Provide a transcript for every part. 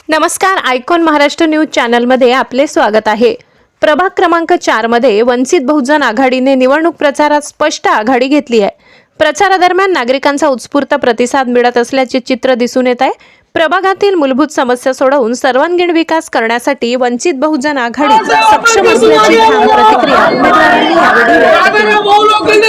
नमस्कार, icon Maharashtra news चॅनलमध्ये आपले स्वागत आहे। प्रभाग क्रमांक 4 मध्ये वंचित बहुजन आघाडीने निवडणूक प्रचारात स्पष्ट आघाडी घेतली आहे। प्रचारादरम्यान नागरिकांचा उत्स्फूर्त प्रतिसाद मिळत असल्याचे चित्र दिसून येत आहे। प्रभागातील मूलभूत समस्या सोडवून सर्वांगीण विकास करण्यासाठी वंचित बहुजन आघाडी सक्षम असल्याची ठाम प्रतिक्रिया उमेदवारांनी यावेळी व्यक्त केली।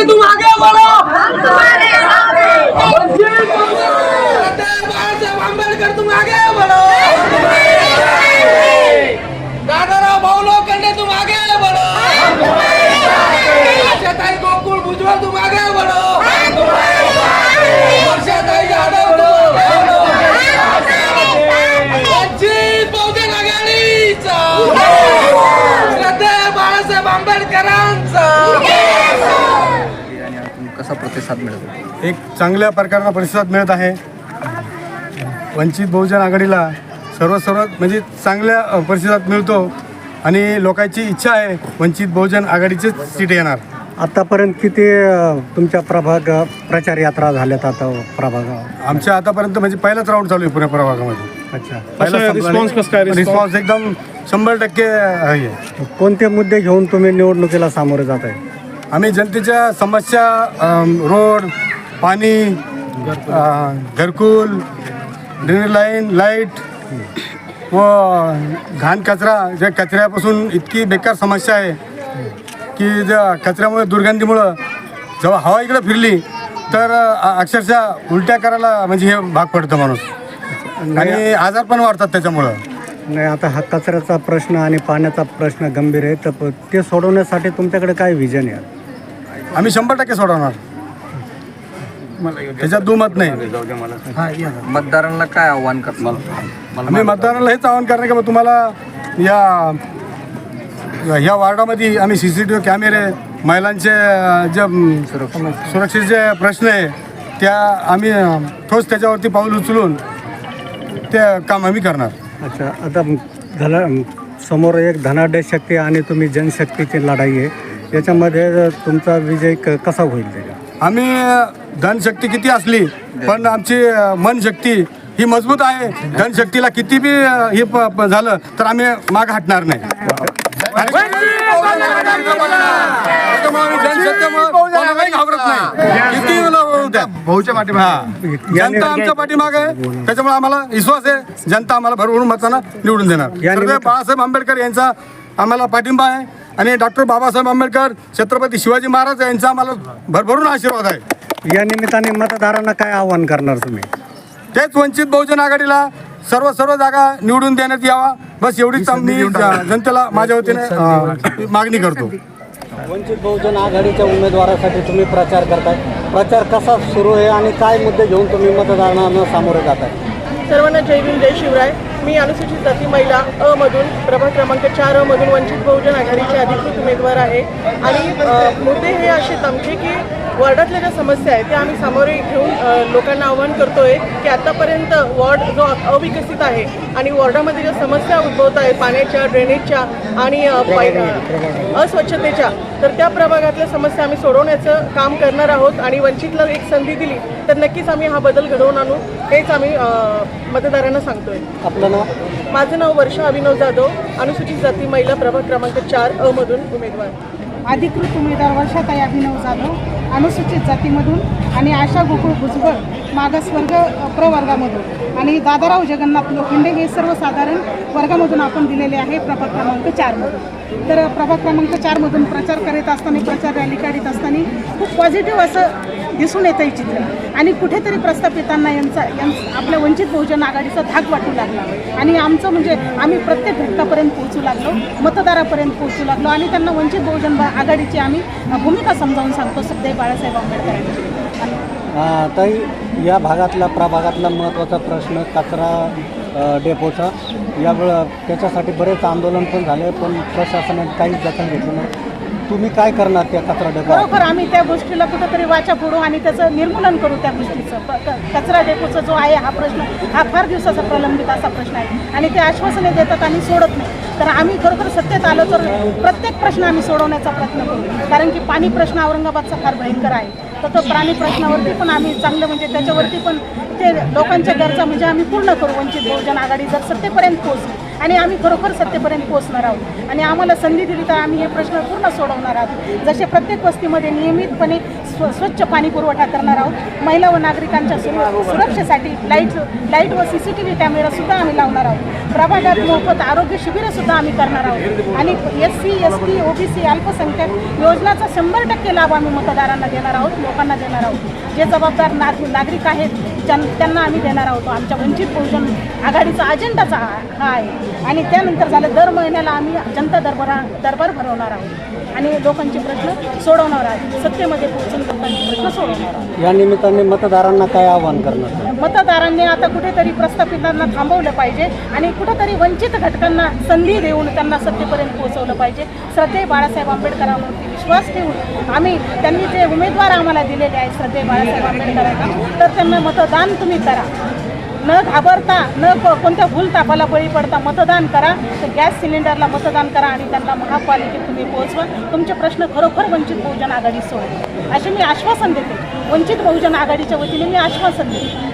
कसा प्रतिसाद मिळतो? एक चांगल्या प्रकारचा प्रतिसाद मिळत आहे। वंचित बहुजन आघाडीला सर्व म्हणजे चांगल्या प्रतिसाद मिळतो आणि लोकांची इच्छा आहे वंचित बहुजन आघाडीचीच सीट येणार। आतापर्यंत किती तुमच्या प्रचार यात्रा झाल्यात आता प्रभागात? आमच्या आतापर्यंत म्हणजे पहिलाच राऊंड चालू आहे पुण्या प्रभागामध्ये। अच्छा, पहिला रिस्पॉन्स एकदम 100% आहे। कोणते मुद्दे घेऊन तुम्ही निवडणुकीला सामोरे जात आहे? आम्ही जनतेच्या समस्या, रोड, पाणी, घरकुल, ड्रेनेज लाईन, लाईट व घाण कचरा, ज्या कचऱ्यापासून इतकी बेकार समस्या आहे की ज्या कचऱ्यामुळे, दुर्गंधीमुळं जेव्हा हवा इकडे फिरली तर अक्षरशः उलट्या करायला म्हणजे हे भाग पडतं माणूस आणि आजार पण वाढतात त्याच्यामुळं। नाही, आता हा कचऱ्याचा प्रश्न आणि पाण्याचा प्रश्न गंभीर आहे, तर ते सोडवण्यासाठी तुमच्याकडे काय विजन आहे? आम्ही 100% सोडवणार, त्याच्यात दुमत नाही। मतदारांना काय आव्हान करणार? आम्ही मतदारांना हेच आवाहन करणार की बा तुम्हाला या वार्डामध्ये आम्ही CCTV कॅमेरे, महिलांचे जे सुरक्षेचे प्रश्न आहे त्या आम्ही ठोस त्याच्यावरती पाऊल उचलून ते काम आम्ही करणार। अच्छा, आता समोर एक धनाढ्य शक्ती आणि तुम्ही जनशक्तीची लढाई आहे, याच्यामध्ये तुमचा विजय कसा होईल? आम्ही धनशक्ती किती असली पण आमची मनशक्ती ही मजबूत आहे। धनशक्तीला किती बी हे झालं तर आम्ही माग हटणार नाही। जनता आमच्या पाठीमाग आहे, त्याच्यामुळे आम्हाला विश्वास आहे जनता आम्हाला भरभरून मतानं निवडून देणार। बाळासाहेब आंबेडकर यांचा आम्हाला पाठिंबा आहे आणि डॉक्टर बाबासाहेब आंबेडकर, छत्रपती शिवाजी महाराज यांचा आम्हाला भरभरून आशीर्वाद आहे। या निमित्ताने मतदारांना काय आव्हान करणार तुम्ही? तेच वंचित बहुजन आघाडीला सर्व जागा निवडून देण्यात यावा, बस एवढीच मी जनतेला माझ्या वतीने मागणी करतो। वंचित बहुजन आघाडीच्या उमेदवारासाठी तुम्ही प्रचार करताय, प्रचार कसा सुरू आहे आणि काय मुद्दे घेऊन तुम्ही मतदारांना सामोरे जात आहे? सर्वांना जय भीम, जय शिवराय। मी अनुसूचित जाती महिला मधून प्रभाग क्रमांक 4 मधून वंचित बहुजन आघाडीचे अधिकृत उमेदवार आहे आणि मुद्दे हे असेच आमचे की वॉर्डातल्या ज्या समस्या आहेत त्या आम्ही सामोरे घेऊन लोकांना आवाहन करतोय की आतापर्यंत वॉर्ड जो अविकसित आहे आणि वॉर्डामध्ये ज्या समस्या उद्भवत आहेत पाण्याच्या, ड्रेनेजच्या आणि अस्वच्छतेच्या, तर त्या प्रभागातल्या समस्या आम्ही सोडवण्याचं काम करणार आहोत आणि वंचितला एक संधी दिली तर नक्कीच आम्ही हा बदल घडवून आणू, हेच आम्ही मतदारांना सांगतोय। आपलं नाव? माझं नाव वर्षा अभिनव जाधव, अनुसूचित जाती महिला प्रभाग क्रमांक 4 मधून उमेदवार। अधिकृत उमेदवार वर्षाताई अभिनव जाधव, अनुसूचित जातीमधून आणि आशा गोकुळ भुजबळ मागासवर्ग प्रवर्गामधून आणि दादाराव जगन्नाथ लोखंडे हे सर्वसाधारण वर्गामधून आपण दिलेले आहे प्रभाग क्रमांक 4 मधून। तर प्रभाग क्रमांक 4 मधून प्रचार करीत असताना, प्रचार रॅली काढत असताना खूप पॉझिटिव्ह असं दिसून येतं हे चित्र आणि कुठेतरी प्रस्थापितांना यांचा आपल्या वंचित बहुजन आघाडीचा धाक वाटू लागला आणि आमचं म्हणजे आम्ही प्रत्येक घटकापर्यंत पोहोचू लागलो, मतदारापर्यंत पोहोचू लागलो आणि त्यांना वंचित बहुजन आघाडीची आम्ही भूमिका समजावून सांगतो सध्या बाळासाहेब आंबेडकरांची। ताई, या भागातला प्रभागातला महत्त्वाचा प्रश्न कचरा डेपोचा, यावेळेला त्याच्यासाठी बरेच आंदोलन पण झाले पण प्रशासनाने काहीच दखल घेतली नाही, तुम्ही काय करणार त्या कचरा डेपो? खरोखर आम्ही त्या गोष्टीला कुठंतरी वाचा फोडू आणि त्याचं निर्मूलन करू त्या गोष्टीचं। कचरा डेपोचा जो आहे हा प्रश्न हा फार दिवसाचा प्रलंबित असा प्रश्न आहे आणि ते आश्वासने देतात आणि सोडत नाही, तर आम्ही खरोखर सत्तेत आलो तर प्रत्येक प्रश्न आम्ही सोडवण्याचा प्रयत्न करू, कारण की पाणी प्रश्न औरंगाबादचा फार भयंकर आहे तर तो प्राणी प्रश्नावरती पण आम्ही चांगलं म्हणजे त्याच्यावरती पण ते लोकांच्या गरजा म्हणजे आम्ही पूर्ण करू. वंचित बहुजन आघाडी जर सत्तेपर्यंत पोहोचली आणि आम्ही खरोखर सत्तेपर्यंत पोहोचणार आहोत आणि आम्हाला संधी दिली तर आम्ही हे प्रश्न पूर्ण सोडवणार आहोत. जसे प्रत्येक वस्तीमध्ये नियमितपणे स्वच्छ पाणी पुरवठा करणार आहोत. महिला व नागरिकांच्या सुरक्षेसाठी लाईट व CCTV कॅमेरासुद्धा आम्ही लावणार आहोत. प्रभागात मोफत आरोग्य शिबिरंसुद्धा आम्ही करणार आहोत आणि SC ST OBC अल्पसंख्याक योजनाचा 100% लाभ आम्ही मतदारांना देणार आहोत, लोकांना देणार आहोत. जे जबाबदार नागरिक आहेत त्यांना आम्ही देणार आहोत. आमच्या वंचित बहुजन आघाडीचा अजेंडाचा हा आहे आणि त्यानंतर झालं दर महिन्याला आम्ही जनता दरबार भरवणार आहोत आणि लोकांचे प्रश्न सोडवणार आहोत. सत्तेमध्ये पोहोचून लोकांचे प्रश्न सोडवणार आहोत. या निमित्ताने मतदारांना काय आवाहन करणार? मतदारांनी आता कुठेतरी प्रस्थापितांना थांबवलं पाहिजे आणि कुठेतरी वंचित घटकांना संधी देऊन त्यांना सत्तेपर्यंत पोहोचवलं पाहिजे. श्रद्धेय बाळासाहेब आंबेडकरांवरती विश्वास ठेवून त्यांनी जे उमेदवार आम्हाला दिलेले आहेत श्रद्धेय बाळासाहेब आंबेडकरांना, तर त्यांना मतदान तुम्ही करा. न घाबरता कोणत्या भूलतापाला बळी पडता मतदान करा. तर गॅस सिलेंडरला मतदान करा आणि त्यांना महापालिकेत तुम्ही पोहोचवा. तुमचे प्रश्न खरोखर वंचित बहुजन आघाडी सोडवेल असे मी आश्वासन देते. वंचित बहुजन आघाडीच्या वतीने मी आश्वासन देते.